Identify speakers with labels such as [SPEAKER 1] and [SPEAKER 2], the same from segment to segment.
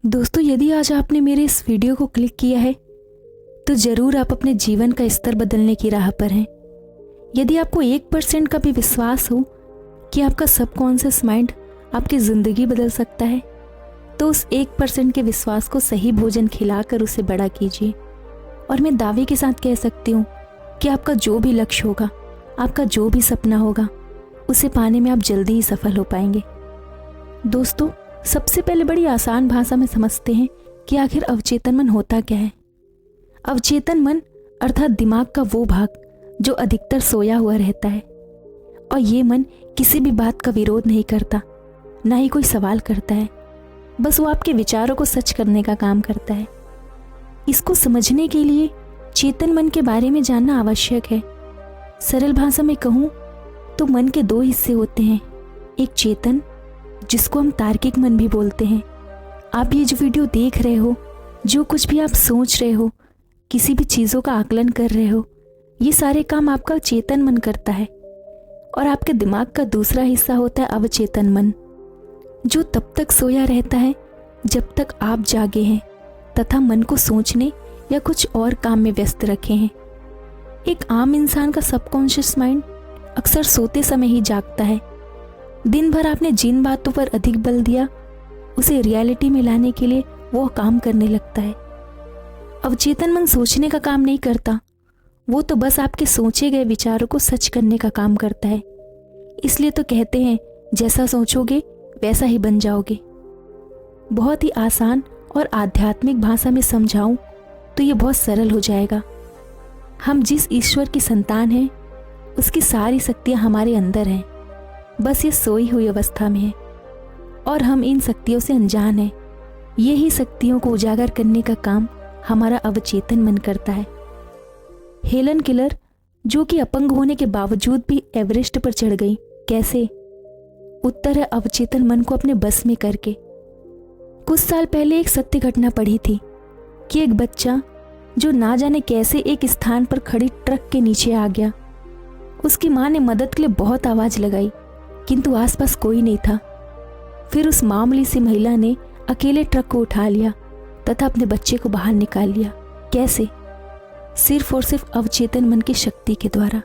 [SPEAKER 1] दोस्तों, यदि आज आपने मेरे इस वीडियो को क्लिक किया है तो ज़रूर आप अपने जीवन का स्तर बदलने की राह पर हैं। यदि आपको 1% का भी विश्वास हो कि आपका सबकॉन्शियस माइंड आपकी ज़िंदगी बदल सकता है, तो उस 1% के विश्वास को सही भोजन खिलाकर उसे बड़ा कीजिए। और मैं दावे के साथ कह सकती हूँ कि आपका जो भी लक्ष्य होगा, आपका जो भी सपना होगा, उसे पाने में आप जल्दी ही सफल हो पाएंगे। दोस्तों, सबसे पहले बड़ी आसान भाषा में समझते हैं कि आखिर अवचेतन मन होता क्या है। अवचेतन मन अर्थात दिमाग का वो भाग जो अधिकतर सोया हुआ रहता है, और ये मन किसी भी बात का विरोध नहीं करता, ना ही कोई सवाल करता है। बस वो आपके विचारों को सच करने का काम करता है। इसको समझने के लिए चेतन मन के बारे में जानना आवश्यक है। सरल भाषा में कहूँ तो मन के दो हिस्से होते हैं, एक चेतन जिसको हम तार्किक मन भी बोलते हैं। आप ये जो वीडियो देख रहे हो, जो कुछ भी आप सोच रहे हो, किसी भी चीज़ों का आकलन कर रहे हो, ये सारे काम आपका चेतन मन करता है। और आपके दिमाग का दूसरा हिस्सा होता है अवचेतन मन, जो तब तक सोया रहता है जब तक आप जागे हैं तथा मन को सोचने या कुछ और काम में व्यस्त रखे हैं। एक आम इंसान का सबकॉन्शियस माइंड अक्सर सोते समय ही जागता है। दिन भर आपने जिन बातों पर अधिक बल दिया, उसे रियलिटी में लाने के लिए वो काम करने लगता है। अवचेतन मन सोचने का काम नहीं करता, वो तो बस आपके सोचे गए विचारों को सच करने का काम करता है। इसलिए तो कहते हैं, जैसा सोचोगे वैसा ही बन जाओगे। बहुत ही आसान और आध्यात्मिक भाषा में समझाऊं तो ये बहुत सरल हो जाएगा। हम जिस ईश्वर की संतान हैं, उसकी सारी शक्तियां हमारे अंदर हैं, बस ये सोई हुई अवस्था में है और हम इन शक्तियों से अनजान हैं। यही शक्तियों को उजागर करने का काम हमारा अवचेतन मन करता है। हेलन किलर, जो कि अपंग होने के बावजूद भी एवरेस्ट पर चढ़ गई, कैसे? उत्तर है अवचेतन मन को अपने बस में करके। कुछ साल पहले एक सत्य घटना पढ़ी थी कि एक बच्चा जो ना जाने कैसे एक स्थान पर खड़ी ट्रक के नीचे आ गया। उसकी माँ ने मदद के लिए बहुत आवाज लगाई, किंतु आसपास कोई नहीं था। फिर उस मामूली सी महिला ने अकेले ट्रक को उठा लिया तथा अपने बच्चे को बाहर निकाल लिया। कैसे? सिर्फ और सिर्फ अवचेतन मन की शक्ति के द्वारा।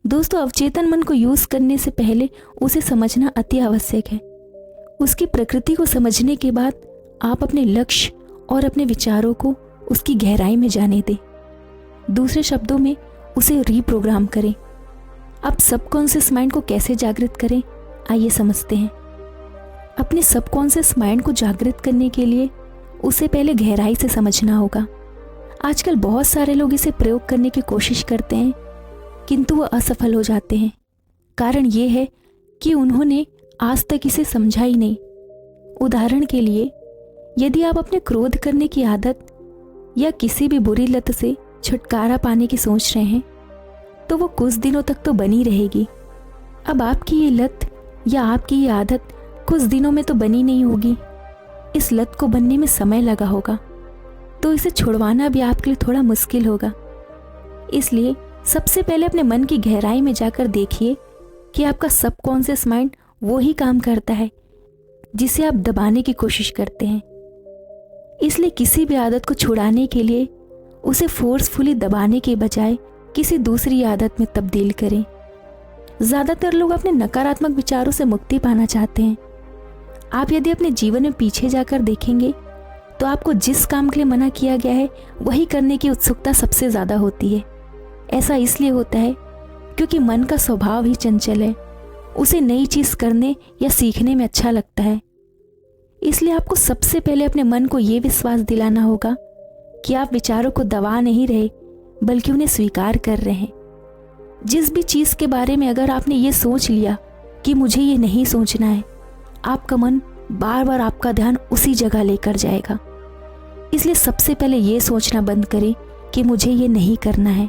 [SPEAKER 1] दोस्तों, अवचेतन मन को यूज करने से पहले उसे समझना अति आवश्यक है। उसकी प्रकृति को समझने के बाद आप अपने लक्ष्य और अपने विचारों को उसकी गहराई में जाने दें। दूसरे शब्दों में, उसे रीप्रोग्राम करें। अब सबकॉन्शियस माइंड को कैसे जागृत करें, आइए समझते हैं। अपने सबकॉन्शियस माइंड को जागृत करने के लिए उसे पहले गहराई से समझना होगा। आजकल बहुत सारे लोग इसे प्रयोग करने की कोशिश करते हैं, किंतु वह असफल हो जाते हैं। कारण ये है कि उन्होंने आज तक इसे समझा ही नहीं। उदाहरण के लिए, यदि आप अपने क्रोध करने की आदत या किसी भी बुरी लत से छुटकारा पाने की सोच रहे हैं, तो वो कुछ दिनों तक तो बनी रहेगी। अब आपकी ये लत या आपकी ये आदत कुछ दिनों में तो बनी नहीं होगी। इस लत को बनने में समय लगा होगा, तो इसे छुड़वाना भी आपके लिए थोड़ा मुश्किल होगा। इसलिए सबसे पहले अपने मन की गहराई में जाकर देखिए कि आपका सबकॉन्शियस माइंड वो ही काम करता है जिसे आप दबाने की कोशिश करते हैं। इसलिए किसी भी आदत को छुड़ाने के लिए उसे फोर्सफुली दबाने के बजाय किसी दूसरी आदत में तब्दील करें। ज़्यादातर लोग अपने नकारात्मक विचारों से मुक्ति पाना चाहते हैं। आप यदि अपने जीवन में पीछे जाकर देखेंगे तो आपको जिस काम के लिए मना किया गया है वही करने की उत्सुकता सबसे ज़्यादा होती है। ऐसा इसलिए होता है क्योंकि मन का स्वभाव ही चंचल है, उसे नई चीज़ करने या सीखने में अच्छा लगता है। इसलिए आपको सबसे पहले अपने मन को ये विश्वास दिलाना होगा कि आप विचारों को दबा नहीं रहे, बल्कि उन्हें स्वीकार कर रहे हैं। जिस भी चीज़ के बारे में अगर आपने ये सोच लिया कि मुझे ये नहीं सोचना है, आपका मन बार बार आपका ध्यान उसी जगह लेकर जाएगा। इसलिए सबसे पहले ये सोचना बंद करें कि मुझे ये नहीं करना है।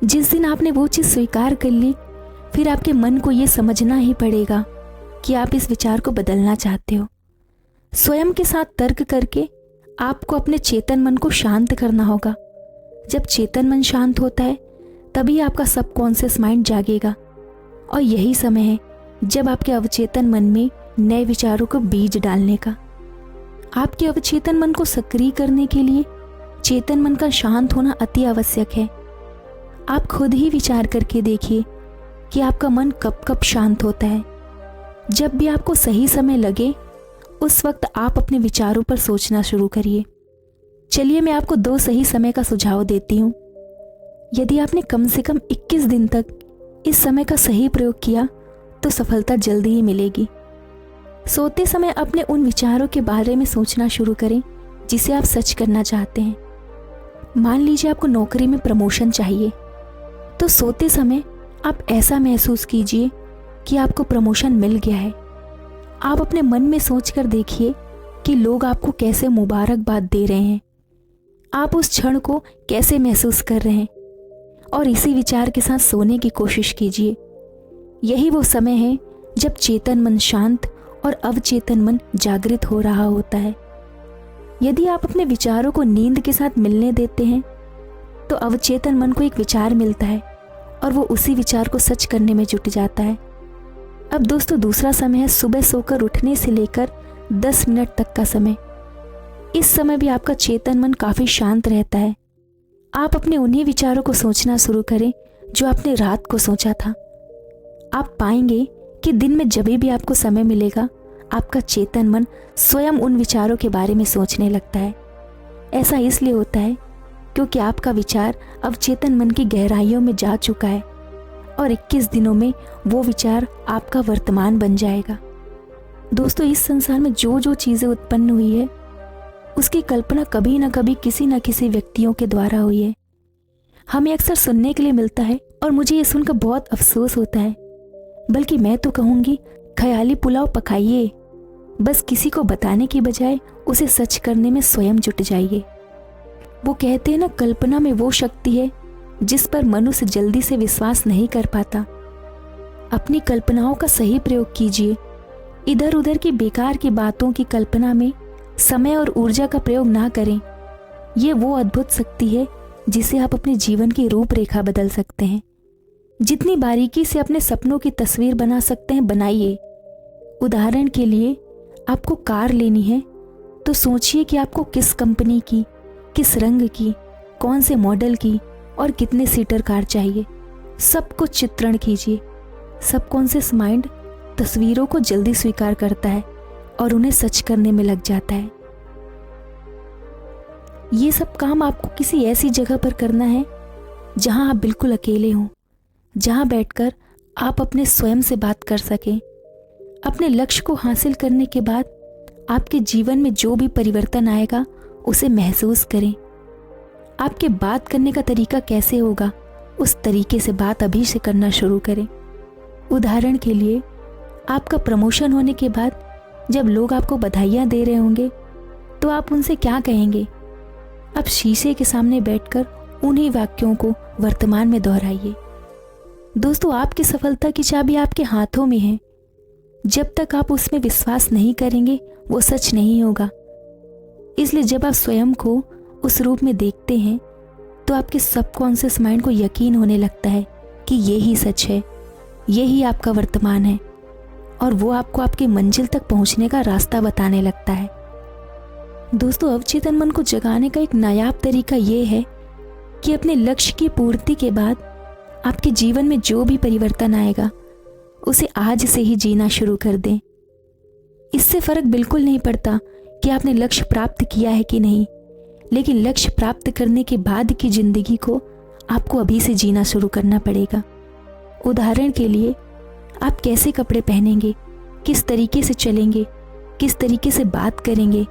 [SPEAKER 1] जिस दिन आपने वो चीज़ स्वीकार कर ली, फिर आपके मन को ये समझना ही पड़ेगा कि आप इस विचार को बदलना चाहते हो। स्वयं के साथ तर्क करके आपको अपने चेतन मन को शांत करना होगा। जब चेतन मन शांत होता है, तभी आपका सबकॉन्शियस माइंड जागेगा, और यही समय है जब आपके अवचेतन मन में नए विचारों को बीज डालने का। आपके अवचेतन मन को सक्रिय करने के लिए चेतन मन का शांत होना अति आवश्यक है। आप खुद ही विचार करके देखिए कि आपका मन कब कब शांत होता है। जब भी आपको सही समय लगे उस वक्त आप अपने विचारों पर सोचना शुरू करिए। चलिए मैं आपको 2 सही समय का सुझाव देती हूँ। यदि आपने कम से कम 21 दिन तक इस समय का सही प्रयोग किया तो सफलता जल्दी ही मिलेगी। सोते समय अपने उन विचारों के बारे में सोचना शुरू करें जिसे आप सच करना चाहते हैं। मान लीजिए आपको नौकरी में प्रमोशन चाहिए, तो सोते समय आप ऐसा महसूस कीजिए कि आपको प्रमोशन मिल गया है। आप अपने मन में सोचकर देखिए कि लोग आपको कैसे मुबारकबाद दे रहे हैं, आप उस क्षण को कैसे महसूस कर रहे हैं, और इसी विचार के साथ सोने की कोशिश कीजिए। यही वो समय है जब चेतन मन शांत और अवचेतन मन जागृत हो रहा होता है। यदि आप अपने विचारों को नींद के साथ मिलने देते हैं तो अवचेतन मन को एक विचार मिलता है और वो उसी विचार को सच करने में जुट जाता है। अब दोस्तों दूसरा समय है सुबह सोकर उठने से लेकर 10 मिनट तक का समय। इस समय भी आपका चेतन मन काफी शांत रहता है। आप अपने उन्हीं विचारों को सोचना शुरू करें जो आपने रात को सोचा था। आप पाएंगे कि दिन में जब भी आपको समय मिलेगा आपका चेतन मन स्वयं उन विचारों के बारे में सोचने लगता है। ऐसा इसलिए होता है क्योंकि आपका विचार अवचेतन मन की गहराइयों में जा चुका है और 21 दिनों में वो विचार आपका वर्तमान बन जाएगा। दोस्तों इस संसार में जो जो चीज़ें उत्पन्न हुई है उसकी कल्पना कभी न कभी किसी न किसी व्यक्तियों के द्वारा हुई है। हमें अक्सर सुनने के लिए मिलता है और मुझे ये सुनकर बहुत अफसोस होता है, बल्कि मैं तो कहूँगी ख्याली पुलाव पकाइए, बस किसी को बताने की बजाय उसे सच करने में स्वयं जुट जाइए। वो कहते हैं ना, कल्पना में वो शक्ति है जिस पर मनुष्य जल्दी से विश्वास नहीं कर पाता। अपनी कल्पनाओं का सही प्रयोग कीजिए। इधर उधर की बेकार की बातों की कल्पना में समय और ऊर्जा का प्रयोग ना करें। ये वो अद्भुत शक्ति है जिसे आप अपने जीवन की रूपरेखा बदल सकते हैं। जितनी बारीकी से अपने सपनों की तस्वीर बना सकते हैं बनाइए। उदाहरण के लिए आपको कार लेनी है तो सोचिए कि आपको किस कंपनी की, किस रंग की, कौन से मॉडल की और कितने सीटर कार चाहिए। सब कुछ चित्रण कीजिए। सबकॉन्शियस माइंड तस्वीरों को जल्दी स्वीकार करता है और उन्हें सच करने में लग जाता है। ये सब काम आपको किसी ऐसी जगह पर करना है जहां आप बिल्कुल अकेले हों, जहां बैठकर आप अपने स्वयं से बात कर सकें। अपने लक्ष्य को हासिल करने के बाद आपके जीवन में जो भी परिवर्तन आएगा उसे महसूस करें। आपके बात करने का तरीका कैसे होगा उस तरीके से बात अभी से करना शुरू करें। उदाहरण के लिए आपका प्रमोशन होने के बाद जब लोग आपको बधाइयाँ दे रहे होंगे तो आप उनसे क्या कहेंगे। अब शीशे के सामने बैठकर उन्हीं वाक्यों को वर्तमान में दोहराइए। दोस्तों आपकी सफलता की चाबी आपके हाथों में है। जब तक आप उसमें विश्वास नहीं करेंगे वो सच नहीं होगा। इसलिए जब आप स्वयं को उस रूप में देखते हैं तो आपके सबकॉन्शियस माइंड को यकीन होने लगता है कि ये ही सच है, यही आपका वर्तमान है और वो आपको आपकी मंजिल तक पहुंचने का रास्ता बताने लगता है। दोस्तों अवचेतन मन को जगाने का एक नायाब तरीका ये है कि अपने लक्ष्य की पूर्ति के बाद आपके जीवन में जो भी परिवर्तन आएगा उसे आज से ही जीना शुरू कर दें। इससे फर्क बिल्कुल नहीं पड़ता कि आपने लक्ष्य प्राप्त किया है कि नहीं, लेकिन लक्ष्य प्राप्त करने के बाद की जिंदगी को आपको अभी से जीना शुरू करना पड़ेगा। उदाहरण के लिए आप कैसे कपड़े पहनेंगे, किस तरीके से चलेंगे, किस तरीके से बात करेंगे,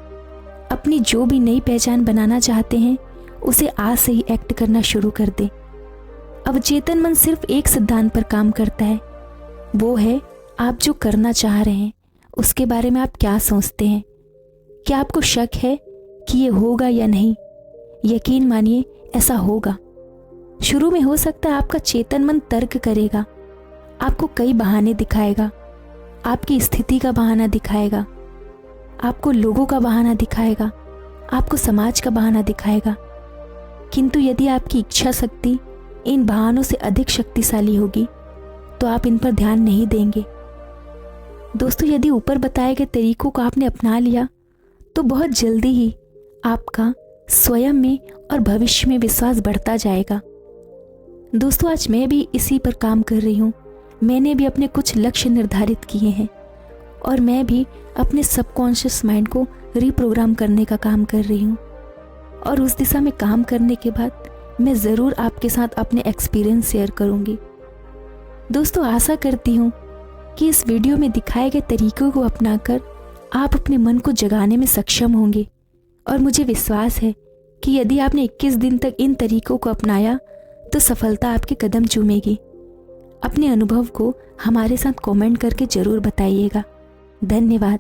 [SPEAKER 1] अपनी जो भी नई पहचान बनाना चाहते हैं उसे आज से ही एक्ट करना शुरू कर दें। अवचेतन मन सिर्फ एक सिद्धांत पर काम करता है, वो है आप जो करना चाह रहे हैं उसके बारे में आप क्या सोचते हैं। क्या आपको शक है कि ये होगा या नहीं? यकीन मानिए ऐसा होगा। शुरू में हो सकता है आपका चेतन मन तर्क करेगा, आपको कई बहाने दिखाएगा, आपकी स्थिति का बहाना दिखाएगा, आपको लोगों का बहाना दिखाएगा, आपको समाज का बहाना दिखाएगा। किंतु यदि आपकी इच्छा शक्ति इन बहानों से अधिक शक्तिशाली होगी तो आप इन पर ध्यान नहीं देंगे। दोस्तों यदि ऊपर बताए गए तरीकों को आपने अपना लिया तो बहुत जल्दी ही आपका स्वयं में और भविष्य में विश्वास बढ़ता जाएगा। दोस्तों, आज मैं भी इसी पर काम कर रही हूँ। मैंने भी अपने कुछ लक्ष्य निर्धारित किए हैं और मैं भी अपने सबकॉन्शियस माइंड को रीप्रोग्राम करने का काम कर रही हूँ। और उस दिशा में काम करने के बाद मैं ज़रूर आपके साथ अपने एक्सपीरियंस शेयर करूँगी। दोस्तों, आशा करती हूँ कि इस वीडियो में दिखाए गए तरीकों को अपनाकर आप अपने मन को जगाने में सक्षम होंगे। और मुझे विश्वास है कि यदि आपने 21 दिन तक इन तरीकों को अपनाया तो सफलता आपके कदम चूमेगी। अपने अनुभव को हमारे साथ कमेंट करके ज़रूर बताइएगा। धन्यवाद।